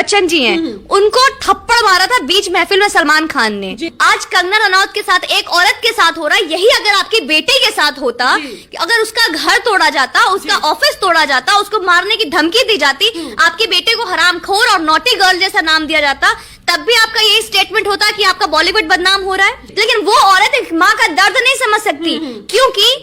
बच्चन जी हैं, उनको थप्पड़ मारा था बीच महफिल में सलमान खान ने। आज कंगना रनौत के साथ एक औरत के साथ हो रहा है, यही अगर आपके बेटे के साथ होता, कि अगर उसका घर तोड़ा जाता, उसका ऑफिस तोड़ा जाता, उसको मारने की धमकी दी जाती, आपके बेटे को हरामखोर और नॉटी गर्ल जैसा नाम दिया जाता, तब भी आपका यही स्टेटमेंट होता कि आपका बॉलीवुड बदनाम हो रहा है। लेकिन वो औरत एक माँ का दर्द नहीं समझ सकती, क्योंकि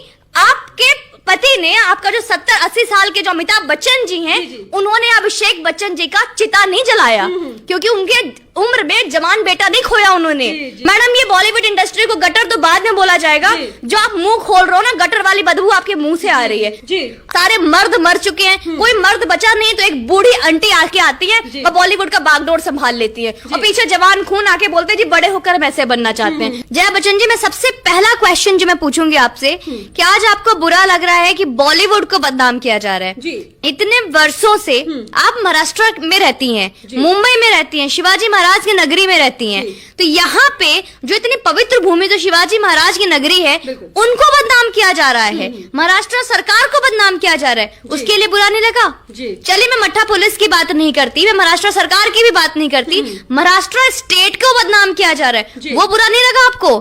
आपके पति ने, आपका जो 70-80 साल के जो अमिताभ बच्चन जी हैं, उन्होंने अभिषेक बच्चन जी का चिता नहीं जलाया, क्योंकि उनके उम्र में जवान बेटा नहीं खोया उन्होंने। मैडम, ये बॉलीवुड इंडस्ट्री को गटर तो बाद में बोला जाएगा, जो आप मुंह खोल रहे हो ना, गटर वाली बदबू आपके मुंह से आ रही है। सारे मर्द मर चुके हैं, कोई मर्द बचा नहीं, तो एक बूढ़ी आंटी आके आती है और बॉलीवुड का बागडोर संभाल लेती है, और पीछे जवान खून आके बोलते हैं जी बड़े होकर हम ऐसे बनना चाहते हैं। जया बच्चन जी, मैं सबसे पहला क्वेश्चन जो मैं पूछूंगी आपसे, कि आज आपको बुरा लग रहा है कि बॉलीवुड को बदनाम किया जा रहा है? इतने वर्षों से आप महाराष्ट्र में रहती हैं, मुंबई में रहती हैं, शिवाजी महाराज की नगरी में रहती हैं, तो यहाँ पे जो इतनी पवित्र भूमि जो शिवाजी महाराज की नगरी है, उनको बदनाम किया जा रहा है, महाराष्ट्र सरकार को बदनाम किया जा रहा है, उसके लिए बुरा नहीं लगा? चलिए, मैं मठ्ठा पुलिस की बात नहीं करती, मैं महाराष्ट्र सरकार की भी बात नहीं करती, महाराष्ट्र स्टेट को बदनाम किया जा रहा है, वो बुरा नहीं लगा आपको?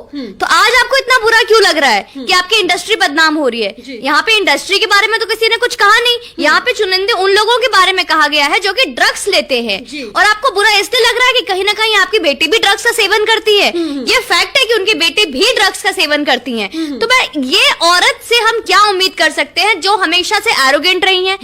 तो आज आपको इतना बुरा क्यों लग रहा है कि आपकी इंडस्ट्री बदनाम हो रही है? यहाँ पे इंडस्ट्री के बारे में तो किसी ने कुछ कहा नहीं, यहाँ पे चुनिंदे उन लोगों के बारे में कहा गया है जो कि ड्रग्स लेते हैं, और आपको बुरा इसलिए लग रहा है कि कहीं ना कहीं आपकी बेटी भी ड्रग्स का सेवन करती है। ये फैक्ट है कि उनकी बेटी भी ड्रग्स का सेवन करती हैं। तो मैं ये औरत से हम क्या उम्मीद कर सकते हैं, जो हमेशा से एरोगेंट रही हैं,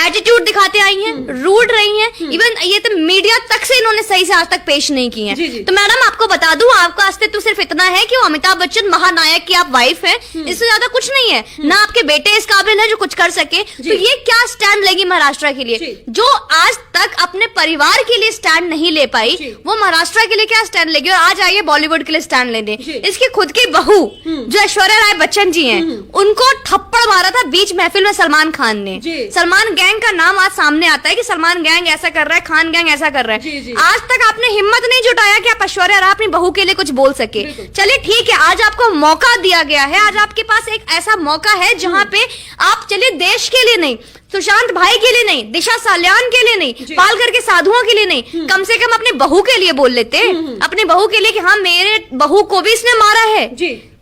एटीट्यूड दिखाते आई हैं, रूड रही हैं, इवन ये तो मीडिया तक से इन्होंने सही से आज तक पेश नहीं की है। तो मैडम, आपको बता दूं, आपका अस्तित्व सिर्फ इतना है कि वो अमिताभ बच्चन महानायक की आप वाइफ है, इससे ज्यादा कुछ नहीं है, ना आपके बेटे इस काबिल है जो कुछ कर सके। तो ये क्या स्टैंड लेगी महाराष्ट्र के लिए? जो आज तक अपने परिवार के लिए स्टैंड नहीं ले पाई, वो महाराष्ट्र के लिए क्या स्टैंड लेगी? और आज आइए बॉलीवुड के लिए स्टैंड ले दे। इसकी खुद की बहू जो ऐश्वर्या राय बच्चन जी हैं, उनको थप्पड़ मारा था बीच महफिल में सलमान खान ने। सलमान गैंग का नाम आज सामने आता है कि सलमान गैंग ऐसा कर रहा है, खान गैंग ऐसा कर रहा है। आज तक आपने हिम्मत नहीं जुटाया कि आप ऐश्वर्या राय अपनी बहू के लिए कुछ बोल सके। चलिए ठीक है, आज आपको मौका दिया गया है, आज आपके पास एक ऐसा मौका है जहाँ पे आप, चलिए देश के लिए नहीं, सुशांत भाई के लिए नहीं, दिशा साल्यान के लिए नहीं, पालघर के साधुओं के लिए नहीं, कम से कम अपने बहू के लिए बोल लेते, अपने बहू के लिए कि हाँ मेरे बहू को भी इसने मारा है।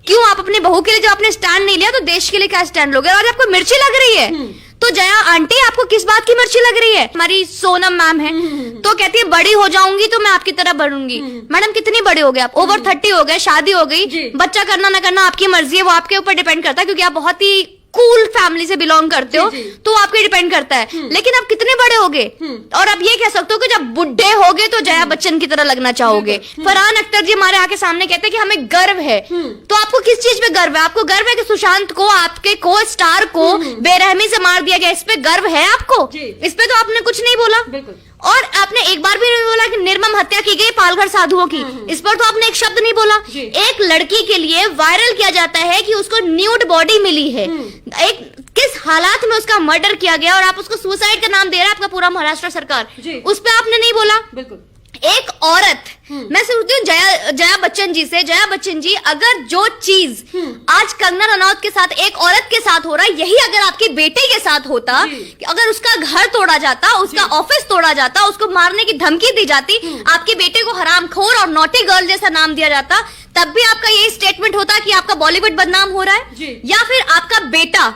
क्यों आप अपने बहू के लिए जब आपने स्टैंड नहीं लिया, तो देश के लिए क्या स्टैंड लोगे? और आपको मिर्ची लग रही है, तो जया आंटी आपको किस बात की मिर्ची लग रही है? हमारी सोनम मैम है, तो कहती है बड़ी हो जाऊंगी तो मैं आपकी तरह बढ़ूंगी। मैडम, कितनी बड़े हो गए आप? ओवर 30 हो गए, शादी हो गई, बच्चा करना ना करना आपकी मर्जी है, वो आपके ऊपर डिपेंड करता है, क्योंकि आप बहुत ही कूल फैमिली से बिलोंग करते हो, तो आपके डिपेंड करता है। लेकिन आप कितने बड़े होगे? और आप ये कह सकते हो कि जब बुढ़े होगे तो जया बच्चन की तरह लगना चाहोगे। फरहान अख्तर जी हमारे आके सामने कहते हैं कि हमें गर्व है, तो आपको किस चीज पे गर्व है? आपको गर्व है कि सुशांत को, आपके को स्टार को बेरहमी से मार दिया गया, इस पे गर्व है आपको? इस पे तो आपने कुछ नहीं बोला, और आपने एक बार भी नहीं बोला कि निर्मम हत्या की गई पालघर साधुओं की, इस पर तो आपने एक शब्द नहीं बोला। एक लड़की के लिए वायरल किया जाता है कि उसको न्यूड बॉडी मिली है, एक किस हालात में उसका मर्डर किया गया, और आप उसको सुसाइड का नाम दे रहा है आपका पूरा महाराष्ट्र सरकार, उस पर आपने नहीं बोला। एक औरत, मैं सोचती हूँ जया बच्चन जी से, जया बच्चन जी, अगर जो चीज आज कंगना रनौत के साथ एक औरत के साथ हो रहा है, यही अगर आपके बेटे के साथ होता, कि अगर उसका घर तोड़ा जाता, उसका ऑफिस तोड़ा जाता, उसको मारने की धमकी दी जाती, आपके बेटे को हरामखोर और नॉटी गर्ल जैसा नाम दिया जाता, तब भी आपका यही स्टेटमेंट होता कि आपका बॉलीवुड बदनाम हो रहा है? या फिर आपका बेटा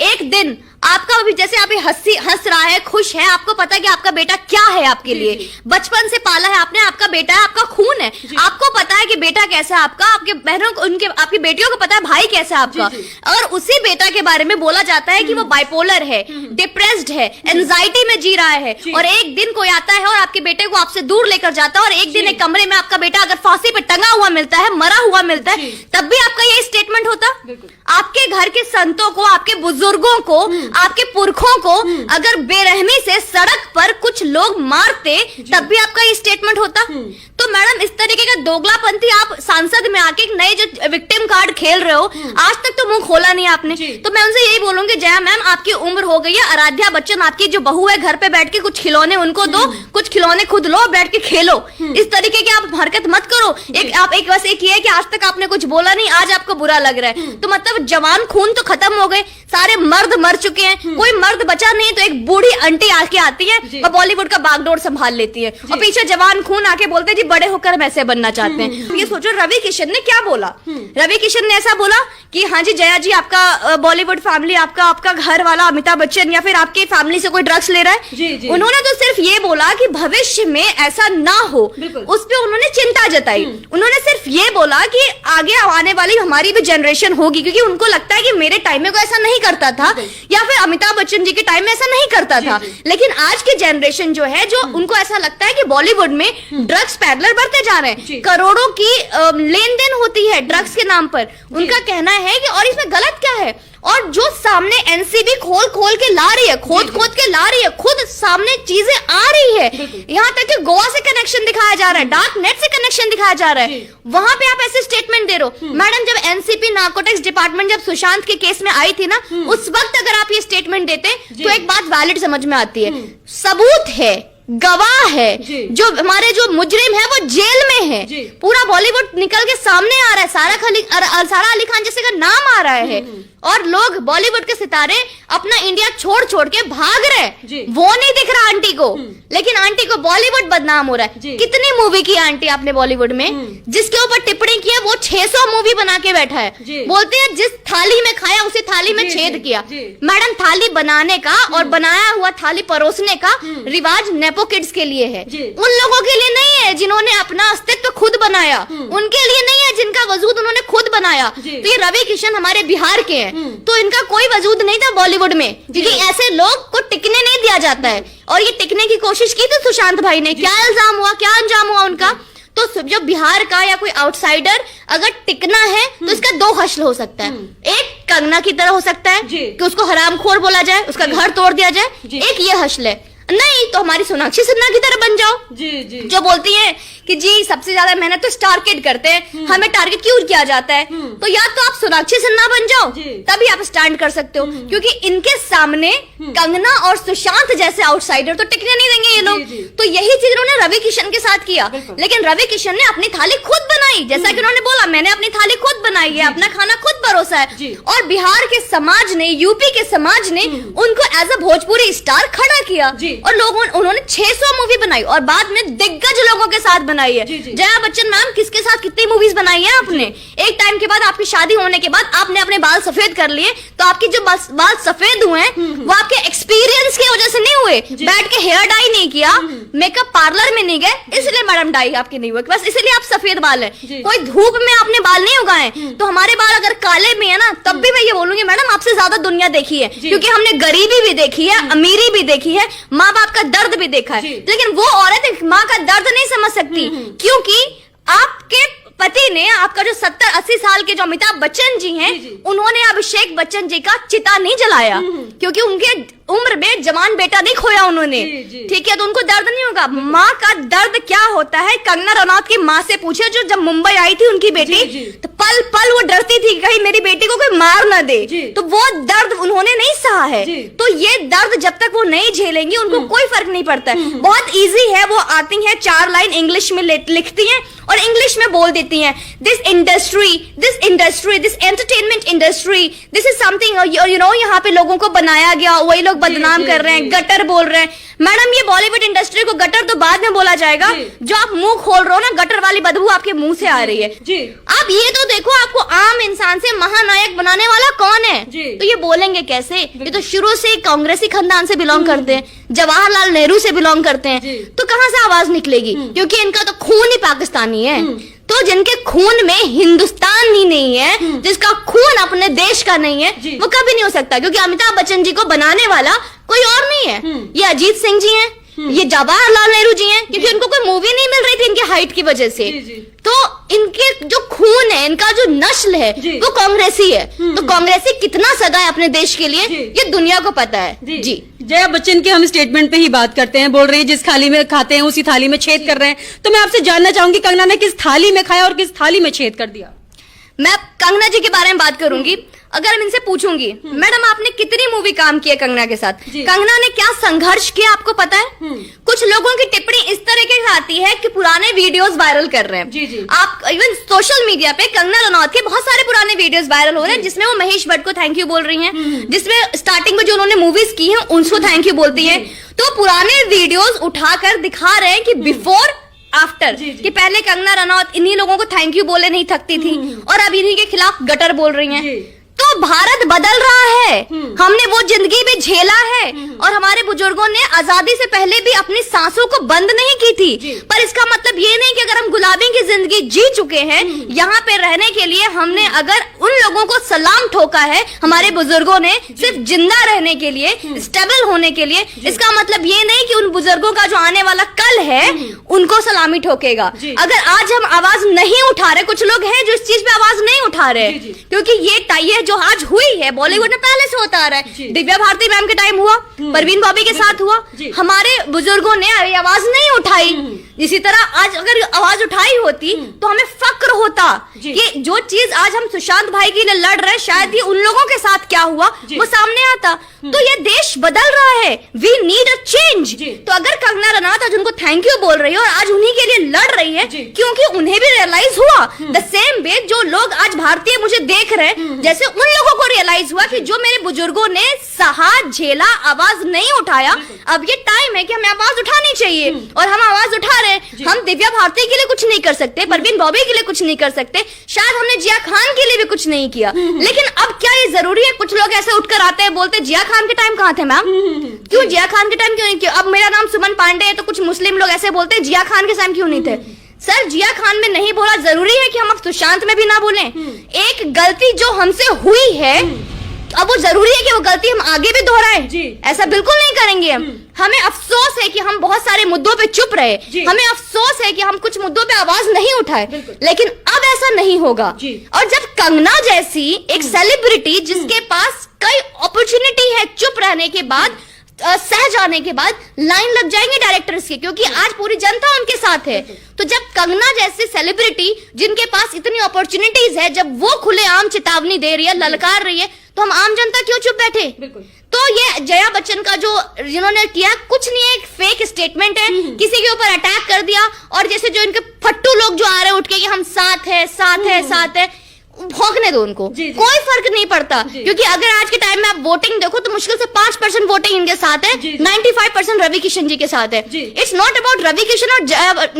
एक दिन आपका भी, जैसे आप हंस रहा है, खुश है, आपको पता है कि आपका बेटा क्या है आपके लिए, बचपन से पाला है आपने, आपका बेटा है, आपका खून है, आपको पता है कि बेटा कैसा है आपका, आपके बहनों को, उनके आपकी बेटियों को पता है भाई कैसा है आपका, और उसी बेटा के बारे में बोला जाता है कि वो बाइपोलर है, डिप्रेस्ड है, एंजाइटी में जी रहा है, और एक दिन कोई आता है और आपके बेटे को आपसे दूर लेकर जाता है, और एक दिन एक कमरे में आपका बेटा अगर फांसी पे टंगा हुआ मिलता है, मरा हुआ मिलता है, तब भी आपका यही स्टेटमेंट होता? आपके घर के संतों को, आपके बुजुर्गों को, आपके पुरखों को अगर बेरहमी से सड़क पर कुछ लोग मारते, तब भी आपका ये स्टेटमेंट होता? तो मैडम, इस तरीके का दोगलापंथी आप सांसद में आके नए जो विक्टिम कार्ड खेल रहे हो, आज तक तो मुंह खोला नहीं आपने। तो मैं उनसे यही बोलूंगी, जया मैम, आपकी उम्र हो गई है, आराध्या बच्चन आपकी जो बहू है, घर पे बैठ के कुछ खिलौने उनको दो, कुछ खिलौने खुद लो, बैठ के खेलो, इस तरीके की आप हरकत मत करो। आप एक बस एक ये है कि आज तक आपने कुछ बोला नहीं, आज आपको बुरा लग रहा है, तो मतलब जवान खून तो खत्म हो गए, सारे मर्द मर चुके चुके हैं, कोई मर्द बचा नहीं तो एक बूढ़ी आंटी आके आती है और बॉलीवुड का बागडोर संभाल लेती है और पीछे जवान खून आके बोलते हैं जी बड़े होकर हम ऐसे बनना चाहते हैं। ये सोचो रवि किशन ने क्या बोला। रवि किशन ने ऐसा बोला कि हाँ जी जया जी आपका बॉलीवुड फैमिली, आपका घर वाला अमिताभ बच्चन या फिर आपकी फैमिली से कोई ड्रग्स ले रहा है। उन्होंने तो सिर्फ ये बोला कि भविष्य में ऐसा ना हो, उस पर उन्होंने चिंता जताई। उन्होंने सिर्फ ये बोला कि आगे आने वाली हमारी भी जनरेशन होगी, क्योंकि उनको लगता है कि मेरे टाइम में कोई ऐसा नहीं करता था या फिर अमिताभ बच्चन जी के टाइम में ऐसा नहीं करता था। लेकिन आज की जनरेशन जो है, जो उनको ऐसा लगता है कि बॉलीवुड में ड्रग्स पैडलर बढ़ते जा रहे हैं, करोड़ों की लेन देन होती है ड्रग्स के नाम पर। उनका कहना है कि और इसमें गलत क्या है, और जो सामने एनसीबी खोल के ला रही है, खोद के ला रही है, खुद सामने चीजें आ रही है। यहाँ तक कि गोवा से कनेक्शन दिखाया जा रहा है, डार्क नेट से कनेक्शन दिखाया जा रहा है, वहां पे आप ऐसे स्टेटमेंट दे रहे हो। मैडम जब एनसीपी नार्कोटिक्स डिपार्टमेंट जब सुशांत के केस में आई थी ना, उस वक्त अगर आप ये स्टेटमेंट देते तो एक बात वैलिड समझ में आती है, सबूत है, गवाह है, जो हमारे जो मुजरिम है वो जेल में है, पूरा बॉलीवुड निकल के सामने आ रहा है, सारा अली खान जैसे का नाम आ रहा है, और लोग बॉलीवुड के सितारे अपना इंडिया छोड़ के भाग रहे। वो नहीं दिख रहा आंटी को, लेकिन आंटी को बॉलीवुड बदनाम हो रहा है। कितनी मूवी की आंटी आपने बॉलीवुड में, जिसके ऊपर टिप्पणी की है वो 600 मूवी बना के बैठा है। बोलते हैं जिस थाली में खाया उसी थाली में छेद किया। मैडम थाली बनाने का और बनाया हुआ थाली परोसने का रिवाज नेपो किड्स के लिए है, उन लोगों के लिए नहीं है जिन्होंने अपना अस्तित्व खुद बनाया, उनके लिए नहीं है जिनका वजूद उन्होंने खुद बनाया। तो ये रवि किशन हमारे बिहार के हैं, तो इनका कोई वजूद नहीं था बॉलीवुड में, क्योंकि ऐसे लोग को टिकने नहीं दिया जाता है। और ये टिकने की कोशिश की थी सुशांत भाई ने, क्या इल्जाम हुआ, क्या अंजाम हुआ उनका। तो जब बिहार का या कोई आउटसाइडर अगर टिकना है तो इसका दो हश्र हो सकता है, एक कंगना की तरह हो सकता है कि उसको हरामखोर बोला जाए, उसका घर तोड़ दिया जाए, एक ये हश्र है, नहीं तो हमारी सोनाक्षी सिन्हा की तरह बन जाओ, जो बोलती है कि जी सबसे ज्यादा मेहनत तो स्टार किड करते हैं, हमें टारगेट क्यों किया जाता है। तो या तो आप सोनाक्षी सिन्हा बन जाओ, तभी आप स्टैंड कर सकते हो, क्योंकि इनके सामने कंगना और सुशांत जैसे आउटसाइडर तो टिकने नहीं देंगे ये लोग। तो यही चीज उन्होंने रवि किशन के साथ किया, लेकिन रवि किशन ने अपनी थाली खुद बनाई, जैसा कि उन्होंने बोला मैंने अपनी थाली खुद बनाई है, अपना खाना खुद परोसा है। और बिहार के समाज ने, यूपी के समाज ने उनको एज अ भोजपुरी स्टार खड़ा किया, और लोगों उन्होंने 600 मूवी बनाई और बाद में दिग्गज लोगों के साथ बनाई है। जया बच्चन मैम किसके साथ कितनी मूवीज बनाई है आपने। एक टाइम के बाद आपकी शादी होने के बाद आपने अपने बाल सफेद कर लिए, तो आपकी जो बाल सफेद हुए वो आपके एक्सपीरियंस की वजह से नहीं हुए, बैठ के हेयर डाई नहीं किया, मेकअप पार्लर में नहीं गए, इसलिए मैडम डाई आपकी नहीं हुई, बस इसलिए आप सफेद बाल है। कोई धूप में आपने बाल नहीं उगाए, तो हमारे बाल अगर काले में है ना, तब भी मैं ये बोलूंगी मैडम आपसे ज्यादा दुनिया देखी है, क्योंकि हमने गरीबी भी देखी है, अमीरी भी देखी है, माँ बाप का दर्द भी देखा है। लेकिन वो औरत माँ का दर्द नहीं समझ सकती, क्योंकि आपके पति ने, आपका जो 70-80 साल के जो अमिताभ बच्चन जी हैं, उन्होंने अभिषेक बच्चन जी का चिता नहीं जलाया, क्योंकि उनके उम्र में जवान बेटा नहीं खोया उन्होंने, ठीक है, तो उनको दर्द नहीं होगा। माँ का दर्द क्या होता है, कंगना रनौत की माँ से पूछे, जो जब मुंबई आई थी उनकी बेटी, तो पल पल वो डरती थी कहीं मेरी बेटी को कोई मार ना दे, तो वो दर्द उन्होंने नहीं सहा है। तो ये दर्द जब तक वो नहीं झेलेंगी उनको कोई फर्क नहीं पड़ता है। बहुत इजी है, वो आती है 4 लाइन इंग्लिश में लिखती हैं और इंग्लिश में बोल देती हैं, this industry, this entertainment industry, this is something you know, यहाँ पे लोगों को बनाया गया, वही लोग बदनाम कर रहे हैं, गटर बोल रहे हैं। मैडम ये बॉलीवुड इंडस्ट्री को गटर तो बाद में बोला जाएगा, जो आप मुंह खोल रहे हो ना, गटर वाली बदबू आपके मुंह से आ रही है। आप ये तो देखो, आपको आम इंसान से महानायक बनाने वाला कौन है, तो ये बोलेंगे कैसे। ये तो शुरू से कांग्रेसी खानदान से बिलोंग करते हैं, जवाहरलाल नेहरू से बिलोंग करते हैं, तो कहां से आवाज निकलेगी, क्योंकि इनका तो खून ही पाकिस्तानी है। तो जिनके खून में हिंदुस्तान ही नहीं है, जिसका खून अपने देश का नहीं है, वो कभी नहीं हो सकता, क्योंकि अमिताभ बच्चन जी को बनाने वाला कोई और नहीं है। ये अजीत सिंह जी हैं, ये जवाहरलाल नेहरू जी हैं, क्योंकि उनको कोई मूवी नहीं मिल रही थी इनके हाइट की वजह से। तो इनके जो खून है, इनका जो नस्ल है, वो कांग्रेसी है। तो कांग्रेसी कितना सगा है अपने देश के लिए, ये दुनिया को पता है। जी जया बच्चन के हम स्टेटमेंट पे ही बात करते हैं, बोल रहे हैं जिस थाली में खाते हैं उसी थाली में छेद कर रहे हैं। तो मैं आपसे जानना चाहूंगी, कंगना ने किस थाली में खाया और किस थाली में छेद कर दिया। मैं कंगना जी के बारे में बात करूंगी। अगर मैं इनसे पूछूंगी, मैडम आपने कितनी मूवी काम की है कंगना के साथ, कंगना ने क्या संघर्ष किया आपको पता है। कुछ लोगों की टिप्पणी इस तरह के आती आती है कि पुराने वीडियोस वायरल कर रहे हैं। जी, जी। आप इवन सोशल मीडिया पे कंगना रनौत के बहुत सारे पुराने वीडियोस वायरल हो रहे हैं, जिसमें वो महेश भट्ट को थैंक यू बोल रही हैं, जिसमें स्टार्टिंग में जो उन्होंने मूवीज की हैं उनको थैंक यू बोलती हैं। तो पुराने वीडियोस उठाकर दिखा रहे हैं कि बिफोर आफ्टर, कि पहले कंगना रनौत इन्हीं लोगों को थैंक यू बोले नहीं थकती थी और अब इन्हीं के खिलाफ गटर बोल रही हैं। तो भारत बदल रहा है, हमने वो जिंदगी भी झेला है और हमारे बुजुर्गों ने आजादी से पहले भी अपनी सांसों को बंद नहीं की थी। पर इसका मतलब ये नहीं कि अगर हम गुलामी की जिंदगी जी चुके हैं, यहाँ पे रहने के लिए हमने अगर उन लोगों को सलाम ठोका है हमारे बुजुर्गों ने सिर्फ जिंदा रहने के लिए, स्टेबल होने के लिए, इसका मतलब ये नहीं कि उन बुजुर्गों का जो आने वाला कल है उनको सलामी ठोकेगा। अगर आज हम आवाज नहीं उठा रहे, कुछ लोग हैं जो इस चीज पे आवाज नहीं उठा रहे, क्योंकि ये जो आज हुई है बॉलीवुड में पहले से होता आ रहा है। दिव्या भारती मैम के टाइम हुआ, परवीन बॉबी के साथ हुआ, हमारे बुजुर्गों ने आवाज नहीं उठाई। इसी तरह आज अगर आवाज उठाई होती तो हमें फक्र होता कि जो चीज आज हम सुशांत भाई के लिए लड़ रहे हैं, शायद ही उन लोगों के साथ क्या हुआ वो सामने आता। तो ये देश बदल रहा है, वी नीड अ चेंज। तो अगर कंगना रनौत आज उनको थैंक यू बोल रही है और आज उन्हीं के लिए लड़ रही है, क्योंकि उन्हें भी रियलाइज हुआ द सेम वे जो लोग आज भारतीय मुझे देख रहे हैं, जैसे उन लोगों को रियलाइज हुआ कि जो मेरे बुजुर्गों ने सहा, झेला, आवाज नहीं उठाया, अब ये टाइम है कि हमें आवाज उठानी चाहिए और हम आवाज उठा रहे हैं। हम दिव्या भारती के लिए कुछ नहीं कर सकते, परवीन बॉबी के लिए कुछ नहीं कर सकते, शायद हमने जिया खान के लिए भी कुछ नहीं किया, लेकिन अब क्या ये जरूरी है? कुछ लोग ऐसे उठकर आते हैं, बोलते जिया खान के टाइम कहाँ थे मैम? क्यों जिया खान के टाइम क्यों नहीं किया? अब मेरा नाम सुमन पांडे है तो कुछ मुस्लिम लोग ऐसे बोलते हैं जिया खान के टाइम क्यों नहीं थे? सर, जिया खान में नहीं बोला, जरूरी है कि हम अब सुशांत में भी ना बोलें? एक गलती जो हमसे हुई है, अब वो जरूरी है कि वो गलती हम आगे भी दोहराएं? ऐसा बिल्कुल नहीं करेंगे हम। हमें अफसोस है कि हम बहुत सारे मुद्दों पे चुप रहे, हमें अफसोस है कि हम कुछ मुद्दों पे आवाज नहीं उठाए, लेकिन अब ऐसा नहीं होगा। और जब कंगना जैसी एक सेलिब्रिटी जिसके पास कई अपॉर्चुनिटी है चुप रहने के बाद, सह जाने के बाद, लाइन लग जाएंगे डायरेक्टर्स के, क्योंकि आज पूरी जनता उनके साथ है। तो जब कंगना जैसी सेलिब्रिटी जिनके पास इतनी अपॉर्चुनिटीज है, जब वो खुलेआम चेतावनी दे रही है, ललकार रही है, तो हम आम जनता क्यों चुप बैठे? तो ये जया बच्चन का जो जिन्होंने किया, कुछ नहीं है, एक फेक स्टेटमेंट है, किसी के ऊपर अटैक कर दिया। और जैसे जो इनके फट्टू लोग जो आ रहे हैं उठ के कि हम साथ है, साथ है, साथ है, भोंकने दो उनको, कोई फर्क नहीं पड़ता। क्योंकि अगर आज के टाइम में आप वोटिंग देखो तो मुश्किल से 5% वोटिंग इनके साथ है, 95% रवि किशन जी के साथ है। It's not about Ravi Kishan और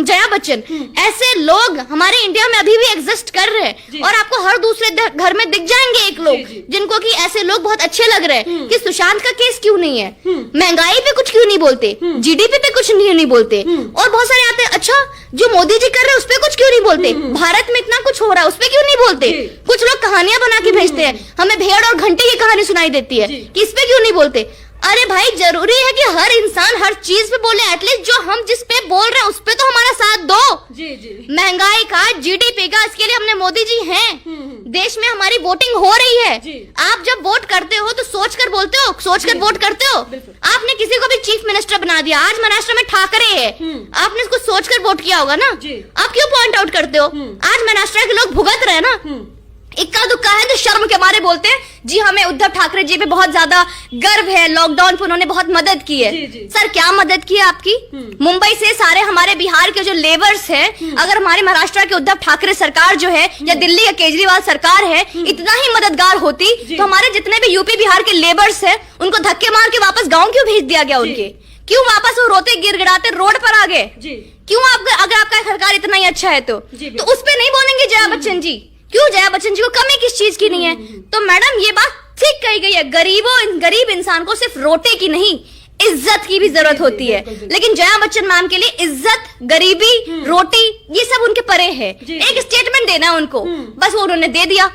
जया बच्चन, ऐसे लोग हमारे इंडिया में अभी भी एग्जिस्ट कर रहे हैं और आपको हर दूसरे घर में दिख जाएंगे एक लोग जिनको कि ऐसे लोग बहुत अच्छे लग रहे हैं कि सुशांत का केस क्यों नहीं है, महंगाई पे कुछ क्यों नहीं बोलते, जीडीपी पे कुछ नहीं बोलते, और बहुत सारे आते हैं अच्छा जो मोदी जी कर रहे हैं उस पर कुछ क्यों नहीं बोलते, भारत में इतना कुछ हो रहा है उस पर क्यों नहीं बोलते। कुछ लोग कहानियां बना के भेजते हैं, हमें भेड़ और घंटे की कहानी सुनाई देती है कि इस पे क्यों नहीं बोलते। अरे भाई, जरूरी है कि हर इंसान हर चीज पे बोले, एटलीस्ट जो हम जिस पे बोल रहे हैं उस पे तो हमारा साथ दो। महंगाई का, जीडीपी का, इसके लिए हमने मोदी जी हैं। देश में हमारी वोटिंग हो रही है, आप जब वोट करते हो तो सोचकर बोलते हो, सोचकर वोट करते हो। आपने किसी को भी चीफ मिनिस्टर बना दिया, आज महाराष्ट्र में ठाकरे है, आपने इसको सोचकर वोट किया होगा ना, आप क्यों पॉइंट आउट करते हो? आज महाराष्ट्र के लोग भुगत रहे हैं ना, इक्का दुक्का है तो शर्म के मारे बोलते हैं जी हमें उद्धव ठाकरे जी पे बहुत ज्यादा गर्व है, लॉकडाउन पे उन्होंने बहुत मदद की है। सर, क्या मदद की है आपकी? मुंबई से सारे हमारे बिहार के जो लेबर्स हैं, अगर हमारे महाराष्ट्र के उद्धव ठाकरे सरकार जो है या दिल्ली का केजरीवाल सरकार है इतना ही मददगार होती तो हमारे जितने भी यूपी बिहार के लेबर्स है उनको धक्के मार के वापस गाँव क्यों भेज दिया गया? उनके क्यों वापस वो रोते गिड़गिड़ाते रोड पर आ गए? क्यों? अगर आपका सरकार इतना ही अच्छा है तो उस पर नहीं बोलेंगे जया बच्चन जी? क्यों जया बच्चन जी को कमी किस चीज की नहीं है? तो मैडम ये बात ठीक कही गई है, गरीब इंसान को सिर्फ रोटे की नहीं इज्जत की भी जरूरत होती है, लेकिन जया बच्चन मैम के लिए इज्जत, गरीबी, रोटी ये सब उनके परे है। एक स्टेटमेंट देना है उनको, बस वो उन्होंने दे दिया।